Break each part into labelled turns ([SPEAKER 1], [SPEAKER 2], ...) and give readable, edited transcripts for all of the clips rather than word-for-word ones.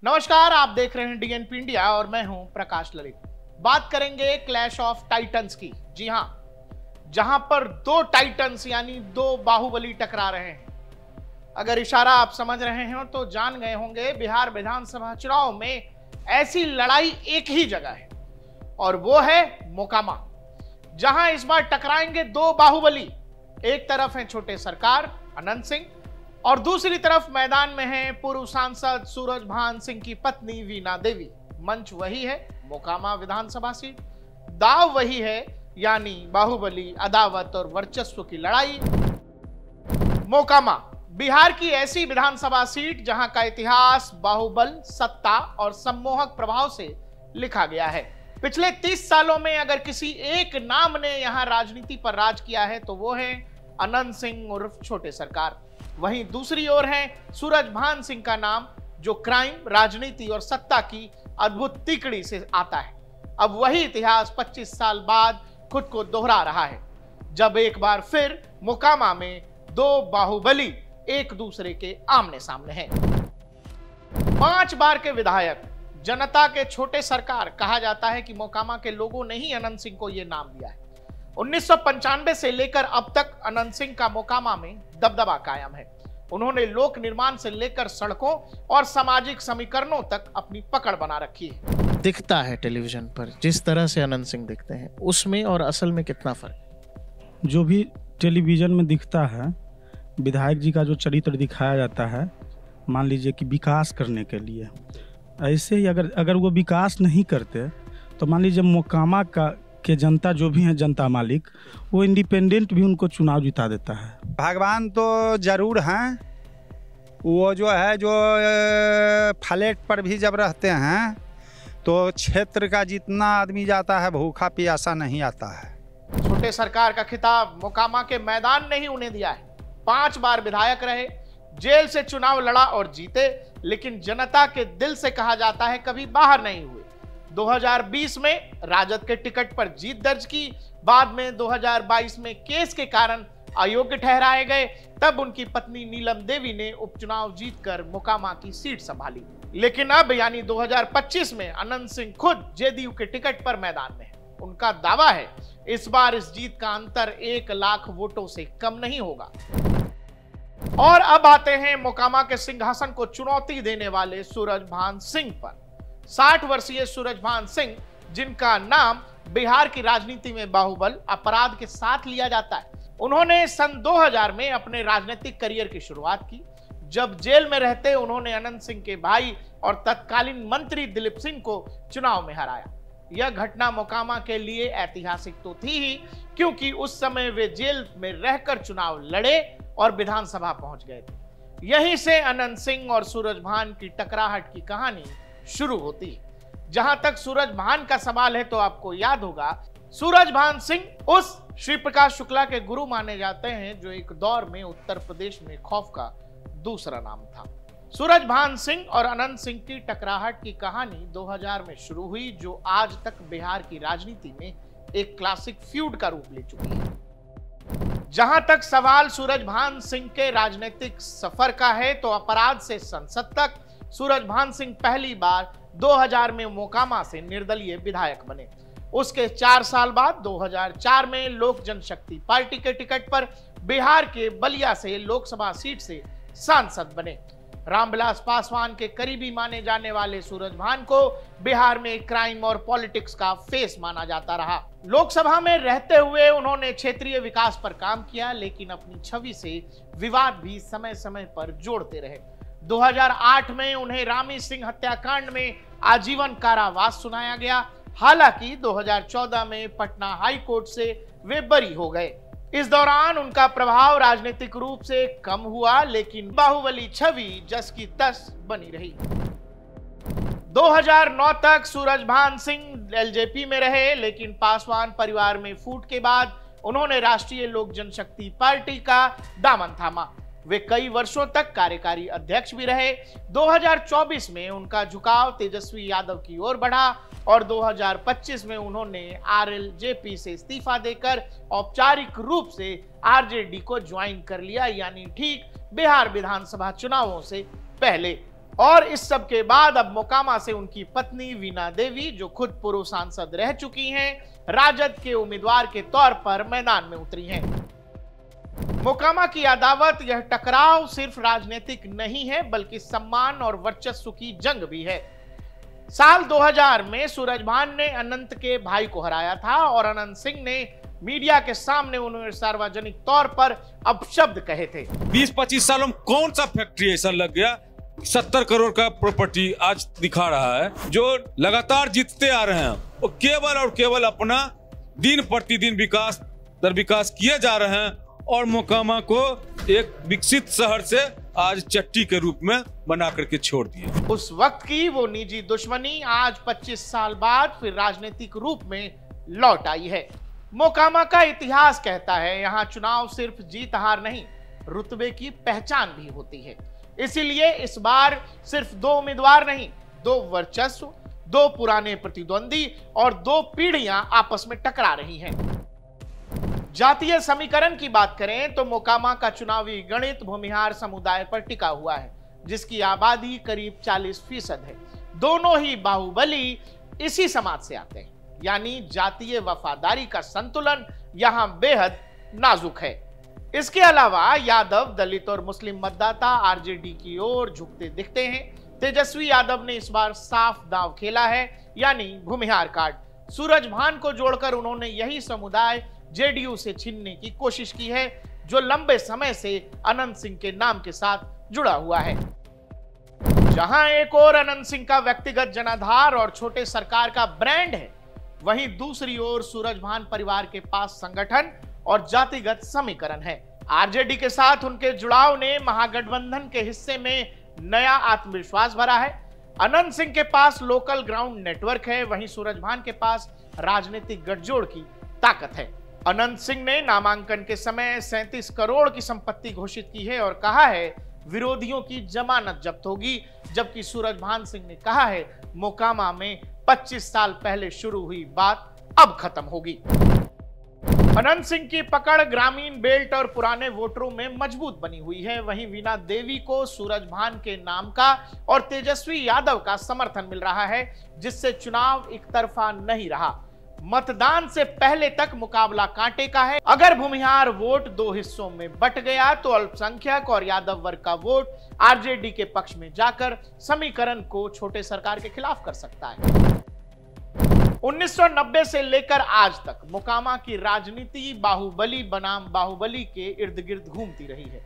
[SPEAKER 1] नमस्कार, आप देख रहे हैं डीएनपी इंडिया और मैं हूं प्रकाश ललित। बात करेंगे क्लैश ऑफ टाइटन्स की। जी हां, जहां पर दो टाइटन्स यानी दो बाहुबली टकरा रहे हैं। अगर इशारा आप समझ रहे हो तो जान गए होंगे, बिहार विधानसभा चुनाव में ऐसी लड़ाई एक ही जगह है और वो है मोकामा, जहां इस बार टकराएंगे दो बाहुबली। एक तरफ है छोटे सरकार अनंत सिंह और दूसरी तरफ मैदान में है पूर्व सांसद सूरजभान सिंह की पत्नी वीणा देवी। मंच वही है, मोकामा विधानसभा सीट। दाव वही है, यानी बाहुबली, अदावत और वर्चस्व की लड़ाई। मोकामा बिहार की ऐसी विधानसभा सीट जहां का इतिहास बाहुबल, सत्ता और सम्मोहक प्रभाव से लिखा गया है। पिछले 30 सालों में अगर किसी एक नाम ने यहां राजनीति पर राज किया है तो वो है अनंत सिंह उर्फ छोटे सरकार। वहीं दूसरी ओर है सूरजभान सिंह का नाम, जो क्राइम, राजनीति और सत्ता की अद्भुत तिकड़ी से आता है। अब वही इतिहास 25 साल बाद खुद को दोहरा रहा है, जब एक बार फिर मोकामा में दो बाहुबली एक दूसरे के आमने सामने हैं। 5 बार के विधायक, जनता के छोटे सरकार कहा जाता है कि मोकामा के लोगों ने ही अनंत सिंह को यह नाम दिया है। 1995 से लेकर अब तक अनंत सिंह का मोकामा में दबदबा कायम है। उन्होंने लोक निर्माण से लेकर सड़कों और सामाजिक समीकरणों तक अपनी पकड़ बना रखी है।
[SPEAKER 2] दिखता है टेलीविजन पर जिस तरह से अनंत सिंह दिखते हैं, उसमें और असल में कितना फर्क?
[SPEAKER 3] जो भी टेलीविजन में दिखता है, विधायक जी का जो चरित्र दिखाया जाता है, मान लीजिए कि विकास करने के लिए, ऐसे ही अगर वो विकास नहीं करते तो मान लीजिए मोकामा के जनता जो भी है, जनता मालिक, वो इंडिपेंडेंट भी उनको चुनाव जिता देता है।
[SPEAKER 4] भगवान तो जरूर हैं, वो जो है जो फ्लैट पर भी जब रहते हैं तो क्षेत्र का जितना आदमी जाता है भूखा प्यासा नहीं आता है।
[SPEAKER 1] छोटे सरकार का खिताब मोकामा के मैदान ने ही उन्हें दिया है। 5 बार विधायक रहे, जेल से चुनाव लड़ा और जीते, लेकिन जनता के दिल से कहा जाता है कभी बाहर नहीं हुए। 2020 में राजद के टिकट पर जीत दर्ज की, बाद में 2022 में केस के कारण अयोग्य ठहराए गए। तब उनकी पत्नी नीलम देवी ने उपचुनाव जीतकर मोकामा की सीट संभाली। लेकिन अब यानी 2025 में अनंत सिंह खुद जेडीयू के टिकट पर मैदान में है। उनका दावा है इस बार इस जीत का अंतर 1 लाख वोटों से कम नहीं होगा। और अब आते हैं मोकामा के सिंहासन को चुनौती देने वाले सूरजभान सिंह पर। 60 वर्षीय सूरजभान सिंह, जिनका नाम बिहार की राजनीति में बाहुबल, अपराध के साथ लिया जाता है। उन्होंने सन 2000 में अपने राजनीतिक करियर की शुरुआत की। जब जेल में रहते उन्होंने अनंत सिंह के भाई और तत्कालीन मंत्री दिलीप सिंह को चुनाव में हराया। यह घटना मोकामा के लिए ऐतिहासिक तो थी ही, क्योंकि उस समय वे जेल में रहकर चुनाव लड़े और विधानसभा पहुंच गए थे। यहीं से अनंत सिंह और सूरजभान की टकराहट की कहानी शुरू होती है। जहां तक सूरजभान का सवाल है तो आपको याद होगा, सूरजभान सिंह उस श्री प्रकाश शुक्ला के गुरु माने जाते हैं जो एक दौर में उत्तर प्रदेश में खौफ का दूसरा नाम था। सूरजभान सिंह और अनंत सिंह की टकराहट की कहानी 2000 में शुरू हुई, जो आज तक बिहार की राजनीति में एक क्लासिक फ्यूड का रूप ले चुकी है। जहां तक सवाल सूरजभान सिंह के राजनीतिक सफर का है तो अपराध से संसद तक सूरजभान सिंह पहली बार 2000 में मोकामा से निर्दलीय विधायक बने। उसके 4 साल बाद 2004 में लोक जनशक्ति पार्टी के टिकट पर बिहार के बलिया से लोकसभा सीट से सांसद बने। रामविलास पासवान के करीबी माने जाने वाले सूरजभान को बिहार में क्राइम और पॉलिटिक्स का फेस माना जाता रहा। लोकसभा में रहते हुए उन्होंने क्षेत्रीय विकास पर काम किया, लेकिन अपनी छवि से विवाद भी समय समय पर जोड़ते रहे। 2008 में उन्हें रामी सिंह हत्याकांड में आजीवन कारावास सुनाया गया। हालांकि 2014 में पटना हाई कोर्ट से वे बरी हो गए। इस दौरान उनका प्रभाव राजनीतिक रूप से कम हुआ, लेकिन बाहुबली छवि जस की तस बनी रही। 2009 तक सूरजभान सिंह एलजेपी में रहे, लेकिन पासवान परिवार में फूट के बाद उन्होंने राष्ट्रीय लोक जनशक्ति पार्टी का दामन थामा। वे कई वर्षों तक कार्यकारी अध्यक्ष भी रहे। 2024 में उनका झुकाव तेजस्वी यादव की ओर बढ़ा और 2025 में उन्होंने आरएलजेपी से इस्तीफा देकर औपचारिक रूप से आरजेडी को ज्वाइन कर लिया, यानी ठीक बिहार विधानसभा चुनावों से पहले। और इस सब के बाद अब मोकामा से उनकी पत्नी वीणा देवी, जो खुद पूर्व सांसद रह चुकी हैं, राजद के उम्मीदवार के तौर पर मैदान में उतरी हैं। मोकामा की अदावत, यह टकराव सिर्फ राजनीतिक नहीं है बल्कि सम्मान और वर्चस्व की जंग भी है। साल 2000 में सूरजभान ने अनंत के भाई को हराया था और अनंत सिंह ने मीडिया के सामने उन्हें सार्वजनिक तौर पर अपशब्द कहे थे।
[SPEAKER 5] 20-25 सालों में कौन सा फैक्ट्री ऐसा लग गया 70 करोड़ का प्रॉपर्टी आज दिखा रहा है, जो लगातार जीतते आ रहे हैं, वो केवल और केवल अपना दिन प्रतिदिन विकास दर विकास किए जा रहे हैं और मोकामा को एक विकसित शहर से आज चट्टी के रूप में बना करके छोड़ दिए।
[SPEAKER 1] उस वक्त की वो निजी दुश्मनी आज 25 साल बाद फिर राजनीतिक रूप में लौट आई है। मोकामा का इतिहास कहता है, यहाँ चुनाव सिर्फ जीत हार नहीं, रुतबे की पहचान भी होती है। इसीलिए इस बार सिर्फ 2 उम्मीदवार नहीं, 2 वर्चस्व, 2 पुराने प्रतिद्वंदी और 2 पीढ़ियां आपस में टकरा रही हैं। जातीय समीकरण की बात करें तो मोकामा का चुनावी गणित भूमिहार समुदाय पर टिका हुआ है, जिसकी आबादी करीब 40% है। दोनों ही बाहुबली इसी समाज से आते हैं, यानी जातीय वफादारी का संतुलन यहां बेहद नाजुक है। इसके अलावा यादव, दलित और मुस्लिम मतदाता आरजेडी की ओर झुकते दिखते हैं। तेजस्वी यादव ने इस बार साफ दांव खेला है, यानी भूमिहार कार्ड। सूरजभान को जोड़कर उन्होंने यही समुदाय जेडीयू से छीनने की कोशिश की है, जो लंबे समय से अनंत सिंह के नाम के साथ जुड़ा हुआ है। जहां एक और अनंत सिंह का व्यक्तिगत जनाधार और छोटे सरकार का ब्रांड है, वहीं दूसरी ओर सूरजभान परिवार के पास संगठन और जातिगत समीकरण है। आरजेडी के साथ उनके जुड़ाव ने महागठबंधन के हिस्से में नया आत्मविश्वास भरा है। अनंत सिंह के पास लोकल ग्राउंड नेटवर्क है, वहीं सूरजभान के पास राजनीतिक गठजोड़ की ताकत है। अनंत सिंह ने नामांकन के समय 37 करोड़ की संपत्ति घोषित की है और कहा है विरोधियों की जमानत जब्त होगी, जबकि सूरजभान सिंह ने कहा है मोकामा में 25 साल पहले शुरू हुई बात अब खत्म होगी। अनंत सिंह की पकड़ ग्रामीण बेल्ट और पुराने वोटरों में मजबूत बनी हुई है। वहीं वीणा देवी को सूरजभान के नाम का और तेजस्वी यादव का समर्थन मिल रहा है, जिससे चुनाव एक तरफा नहीं रहा। मतदान से पहले तक मुकाबला कांटे का है। अगर भूमिहार वोट 2 हिस्सों में बट गया तो अल्पसंख्यक और यादव वर्ग का वोट आरजेडी के पक्ष में जाकर समीकरण को छोटे सरकार के खिलाफ कर सकता है। 1990 से लेकर आज तक मोकामा की राजनीति बाहुबली बनाम बाहुबली के इर्द गिर्द घूमती रही है।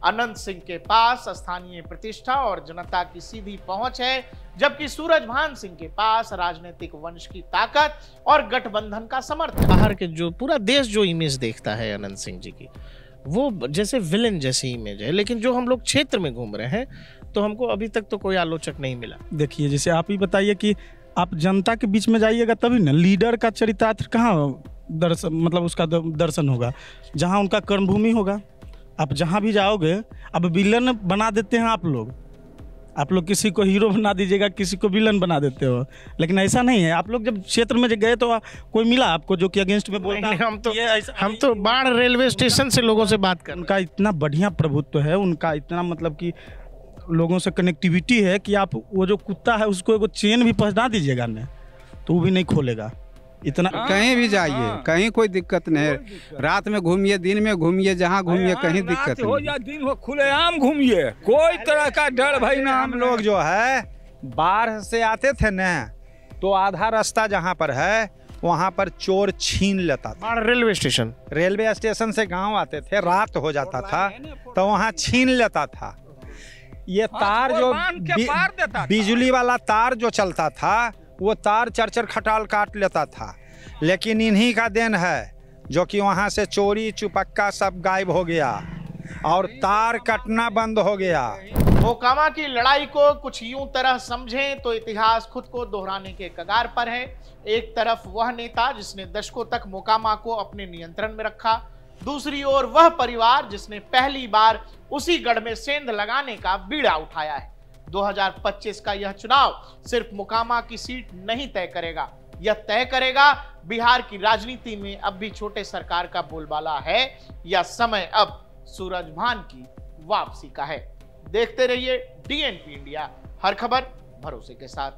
[SPEAKER 1] अनंत सिंह के पास स्थानीय प्रतिष्ठा और जनता की सीधी पहुंच है, जबकि सूरजभान सिंह के पास राजनीतिक वंश की ताकत और गठबंधन का समर्थन।
[SPEAKER 2] बाहर के जो पूरा देश जो इमेज देखता है अनंत सिंह जी की, वो जैसे विलेन जैसी इमेज है, लेकिन जो हम लोग क्षेत्र में घूम रहे हैं तो हमको अभी तक तो कोई आलोचक नहीं मिला।
[SPEAKER 3] देखिए, जैसे आप ही बताइए कि आप जनता के बीच में जाइएगा तभी ना लीडर का चरितार्थ कहाँ दर्शन, मतलब उसका दर्शन होगा जहाँ उनका कर्मभूमि होगा। आप जहाँ भी जाओगे, अब विलन बना देते हैं आप लोग किसी को हीरो बना दीजिएगा, किसी को विलन बना देते हो, लेकिन ऐसा नहीं है। आप लोग जब क्षेत्र में गए तो कोई मिला आपको जो कि अगेंस्ट में बोलता है?
[SPEAKER 2] हम तो बाढ़ रेलवे स्टेशन से लोगों से बात कर,
[SPEAKER 3] उनका इतना बढ़िया प्रभुत्व है, उनका इतना मतलब कि लोगों से कनेक्टिविटी है कि आप वो जो कुत्ता है उसको एगो चेन भी पहना दीजिएगा ना तो वो भी नहीं खोलेगा। इतना
[SPEAKER 4] कहीं भी जाइए, कहीं कोई दिक्कत नहीं है। रात में घूमिए, दिन में घूमिए, जहाँ घूमिए कहीं दिक्कत
[SPEAKER 6] हो या दिन हो, खुलेआम घूमिए, कोई तरह का डर भाई ना।
[SPEAKER 4] हम लोग जो है बाहर से आते थे न, तो आधा रास्ता जहाँ पर है वहाँ पर चोर छीन लेता था।
[SPEAKER 2] बाढ़ रेलवे
[SPEAKER 4] स्टेशन से गांव आते थे, रात हो जाता था तो वहाँ छीन लेता था। ये तार जो बिजली वाला तार जो चलता था, वो तार चरचर खटाल काट लेता था। लेकिन इन्हीं का देन है जो कि वहाँ से चोरी चुपक्का सब गायब हो गया और तार कटना बंद हो गया।
[SPEAKER 1] मोकामा की लड़ाई को कुछ यूं तरह समझें तो इतिहास खुद को दोहराने के कगार पर है। एक तरफ वह नेता जिसने दशकों तक मोकामा को अपने नियंत्रण में रखा, दूसरी ओर वह परिवार जिसने पहली बार उसी गढ़ में सेंध लगाने का बीड़ा उठाया है। 2025 का यह चुनाव सिर्फ मोकामा की सीट नहीं तय करेगा, यह तय करेगा बिहार की राजनीति में अब भी छोटे सरकार का बोलबाला है या समय अब सूरजभान की वापसी का है। देखते रहिए DNP इंडिया। हर खबर भरोसे के साथ।